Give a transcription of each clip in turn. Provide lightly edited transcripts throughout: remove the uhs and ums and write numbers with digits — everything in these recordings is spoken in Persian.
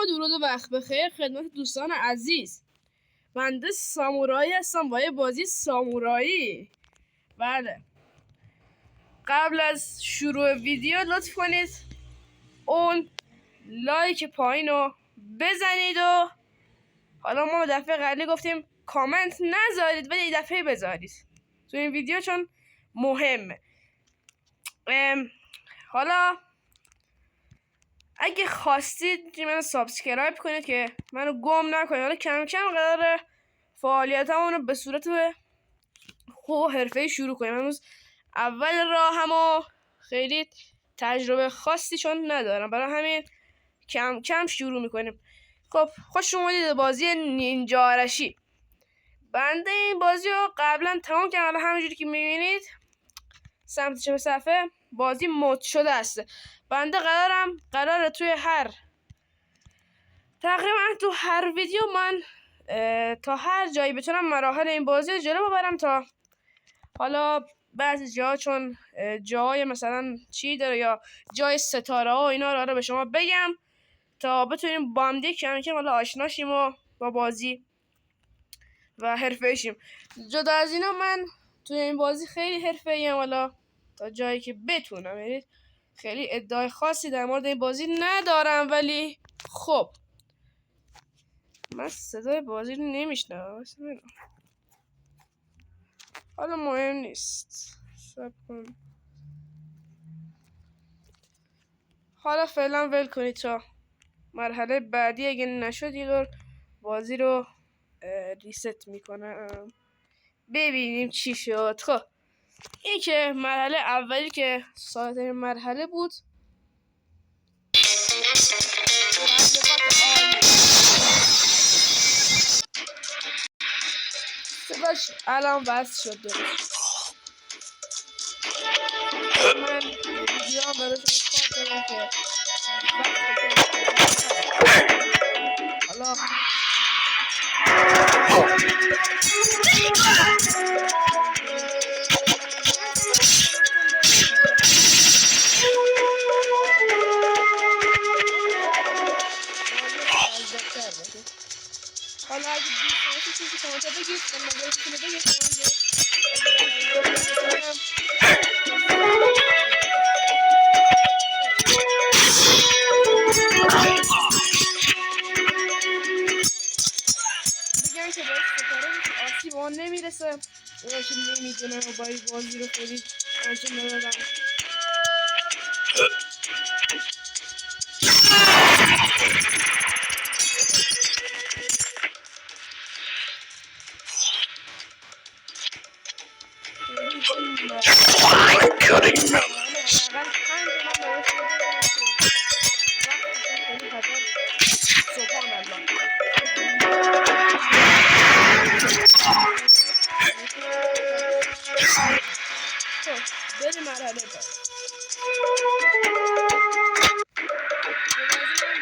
و درود و وقت بخیر خدمت دوستان عزیز. بنده سامورایی هستم با یه بازی سامورایی. بله، قبل از شروع ویدیو لطف کنید اون لایک پایین رو بزنید و حالا ما دفعه قبلی گفتیم کامنت نذارید ولی این دفعه بذارید تو این ویدیو چون مهمه. حالا اگه خواستید منو سابسکرایب کنید که منو گم نکنید. حالا کم کم قراره فعالیتمون رو به صورت خوب و حرفه‌ای شروع کنیم. امروز اول راهمو خیلی تجربه خاصی چون ندارم، برای همین کم کم شروع میکنیم. خب خوش اومدید بازی نینجا آرشی. بنده این بازی رو قبلا تمام کردم. همونجوری که میبینید سمت چپ صفحه بازی مود شده است. بنده قراره توی تقریبا تو هر ویدیو من تا هر جایی بتونم مراحل این بازی جلو ببرم، تا حالا بعضی جا چون جای مثلا چی داره یا جای ستاره ها و اینا رو به شما بگم تا بتونیم با هم دیگه کم کم حالا آشنا شیم و با بازی و حرفه‌ای شیم. جدا از اینا من توی این بازی خیلی حرفه‌ای ام، حالا تا جایی که بتونم. یعنی خیلی ادعای خاصی در مورد این بازی ندارم، ولی خب من صدای بازی رو نمیشنم. حالا مهم نیست، صبر کن. حالا فعلا ول کنید تا مرحله بعدی اگه نشد یه دور بازی رو ریست میکنم ببینیم چی شد. خب این که مرحله اولی که ساده‌ترین مرحله بود، صداش الان وصل شد درست. من ویدیو هم برای شما کار دارم که حالا حالا اگه دوست چیزی کامنت بگید من نظرتون رو بگید. بگم که باید ستاره آسیب آن نمیرسه. اونا که نمیدونم و باید بازی رو خیلی انجام ندادم. بریم مرحله بعد.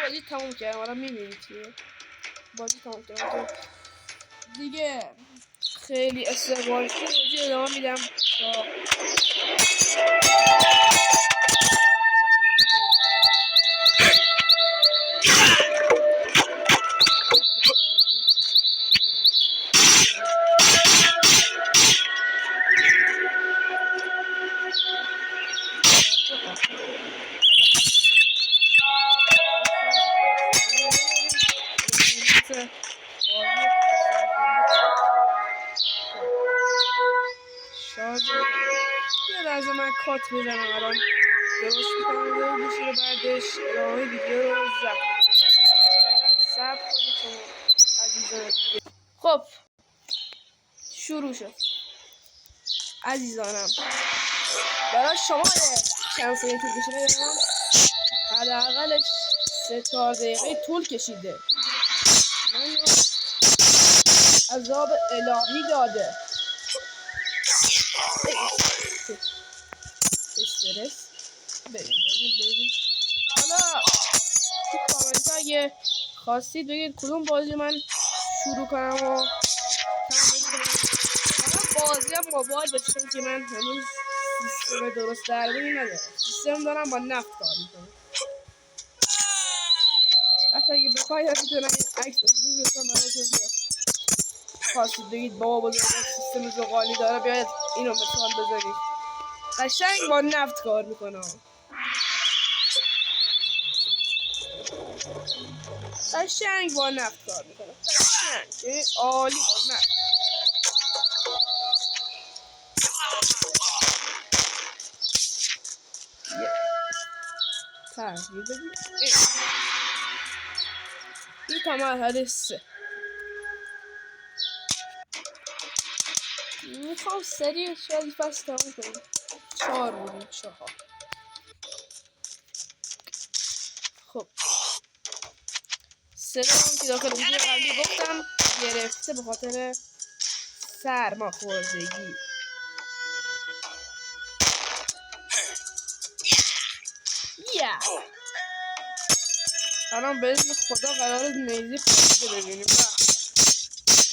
بازی تموم کردم. حالا میبینید چیه بازی تموم کردم دیگه. خیلی استقبال شد بازی ادامه میدم تا یه لحظه من کات میزنم الان درست میکنم و گوشی رو بعدش ادامه ویدیو رو صبر کنید شما عزیزان. خب شروع شد عزیزانم. برای شما چند ثانیه طول کشیده دارم، حداقلش 3-4 دقیقه طول کشیده. من عذاب الهی داده. استرس. بریم حالا تو کامنت ها اگه خواستید بگید کدوم بازی من شروع کنم و تمام کنم. بازی هم موبایل بچشم که من هنوز سیستم درست دربی ندارم. سیستم دارم با نفت کار میکنم. حتی اگه بخواید میتونم این عکس بفرستم براتون که خواستید بگید بابا بزرگ سیستم زغالی داره بیاید اینو مثال بذارید. قشنگ با نفت کار میکنه. قشنگ با نفت کار میکنه. قشنگ عالی با نفت. تغییر بدیم. این تا مرحله 3. میخوام سریع شاید فصل تمام کنیم. 4 بودیم 4. خب صدام که داخل ویدیو قبلی گفتم گرفته به خاطر سرماخوردگی. الان به اذن خدا قرار نیزی پاشیده ببینیم.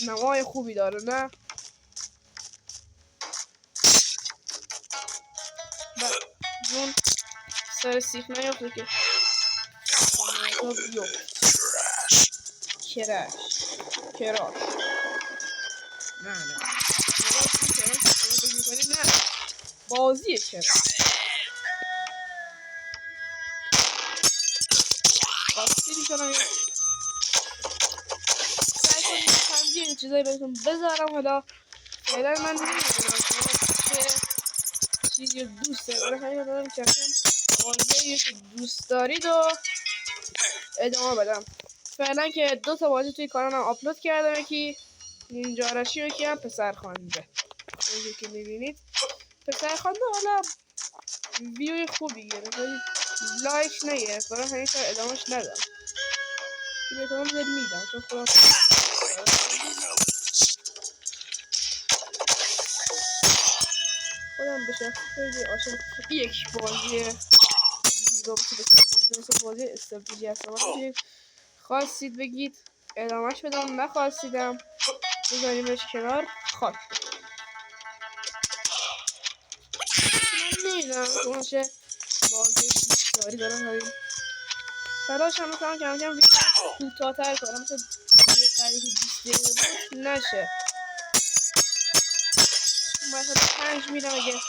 نمای خوبی داره نه؟ جون سر سیخ نیافته که کراش نه بازی کراش باستی میکنم. سعی کنیم همچین چیزایی بهتون بذارم. حالا فعلا من نمیدونم چه چیزی دوست دارم. همین دارم که بازی که دوست دارید و ادامه بدم. فعلا که 2 تا بازی توی کانالم آپلود کردم. یکی نینجا رشی و یکی هم پسرخوانده. اینجا که میبینید پسرخوانده حالا ویوی خوبی گرفت ولی لایک نگرفت. برای همین کار ادامهش ندم. این ادامه زد میدم چون خودم به شخص خیلی عاشق یک بازی رابطه پسرخوانده مثل بازی استراتژی هستم. خواستید بگید ادامهش بدم، نخواستیدم بذاریمش کنار. خاک من نمیدونم شما چه بازی دوستداری دارم. همین تلاش هم میکنم کم کم ویدیو کوتاه‌تر کنم مثل ویدیو قبلی که 20 دقیقه بود نشه. مثلا 5 میرم. اگه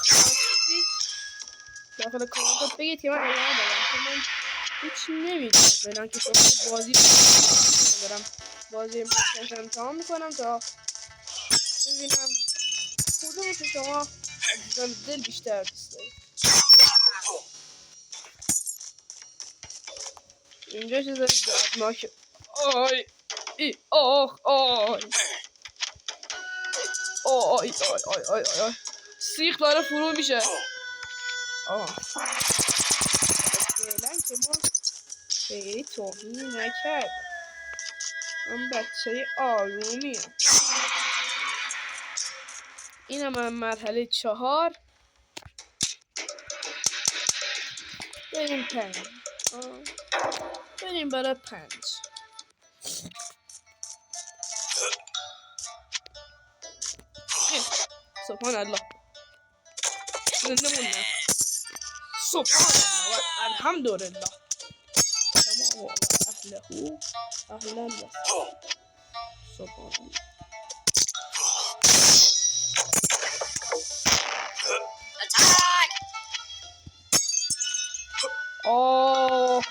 خواستید داخل کامنتات بگید که من ادامه بدم چون من هیچ نمیدونم فعلا که شما بازی دارم. بازی مستقیم تمام میکنم تا ببینم کدومش شما عزیزان دل بیشتر دوست دارید. اینجا چیز دردناکه. آی ای آخ آی آی آی آی آی آی سیخ داره فرو میشه. فعلا که ما خیلی توهین نکرد. من بچه آرومیم. اینم من مرحله 4. بریم 5. بریم برای 5. سبحان الله زنده موندم. سبحان الله و الحمدلله تمام و اهله اهلا و سبحان الله. آه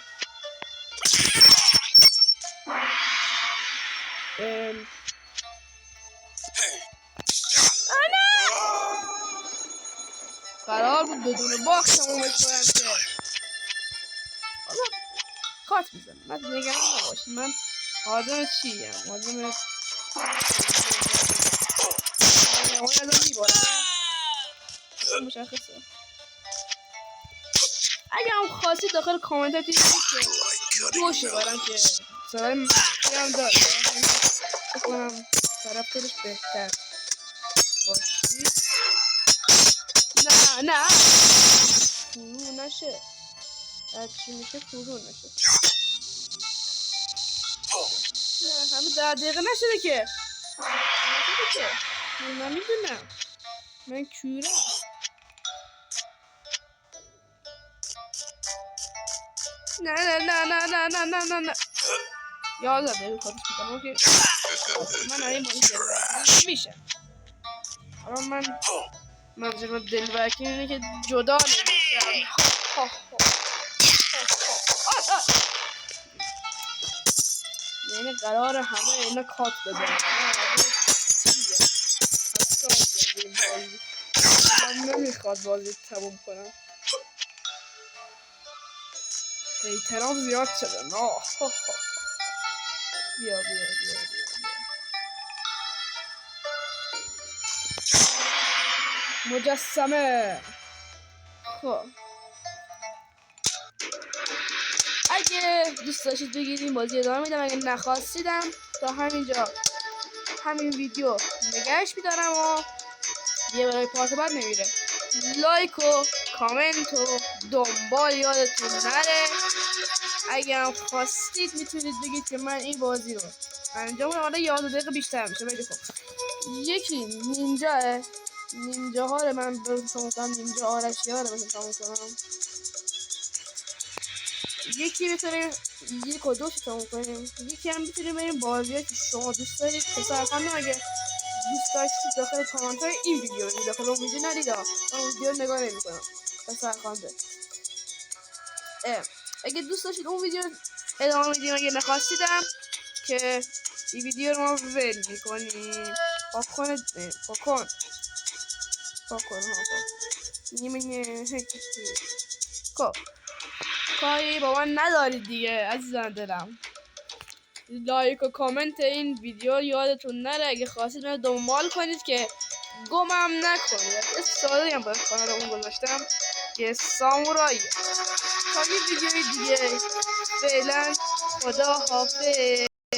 قرار بود بدون باکس تمومش کنم که حالا کات میزنم. من نگران نباشید. من آدم چیم؟ آدم میبارم مشخصه. اگه هم خواستید داخل کامنتات که دوشه برم که صدای مخفی هم داره بکنم طرفدارش بهتر باشید. نه فرو نشه. هرچی میشه فرو نشه. نه همه 10 دقیقه نشده که. من نمیدونم. من کورم. نه 11 دقیقه کارش میکنم که من این بازی میشه. حالا من منظورم دلبرکی اینه که جدا نمیشم. یعنی قرار همه اینا کات بزنم. من نمیخواد بازی تموم کنم. احترام زیاد شده. بیا مجسمه. خب اگه دوست داشتید بگید این بازی ادامه میدم، اگه نخواستیدم تا همینجا همین ویدیو نگهش میدارم و دیگه برای پارت بعد نمیره. لایک و کامنت و دنبال یادتون نره. اگه هم خواستید میتونید بگید که من این بازی رو انجام بدم. حالا 11 دقیقه بیشتر میشه ولی خب یکی نینجاها رو من برسونم کنم، نینجا آرشی‌ها رو برسونم کنم. یکی بتونیم 1 و 2 تموم کنیم. یکی هم بتونیم بریم بازی‌ها که شما دوست دارید. پسر خانم اگه دوست داشتید داخل کامنت‌های این ویدیو بگید. داخل اون ویدیو ندید. اون ویدیو رو نگاه نمی‌کنم. پسر خانم اگه دوست داشتید اون ویدیو ادامه بدیم، اگه نخواستیدم که این ویدیو رو ما ول می‌کنیم. پاکن خب کاری با من ندارید دیگه عزیزان دلم. لایک و کامنت این ویدیو یادتون نره. اگه خواستید من دنبال کنید که گمم نکنید. استفاده هم باید کانال اون گذاشتم که سامورایی. تا یه ویدیوی دیگه فعلا خدا حافظ.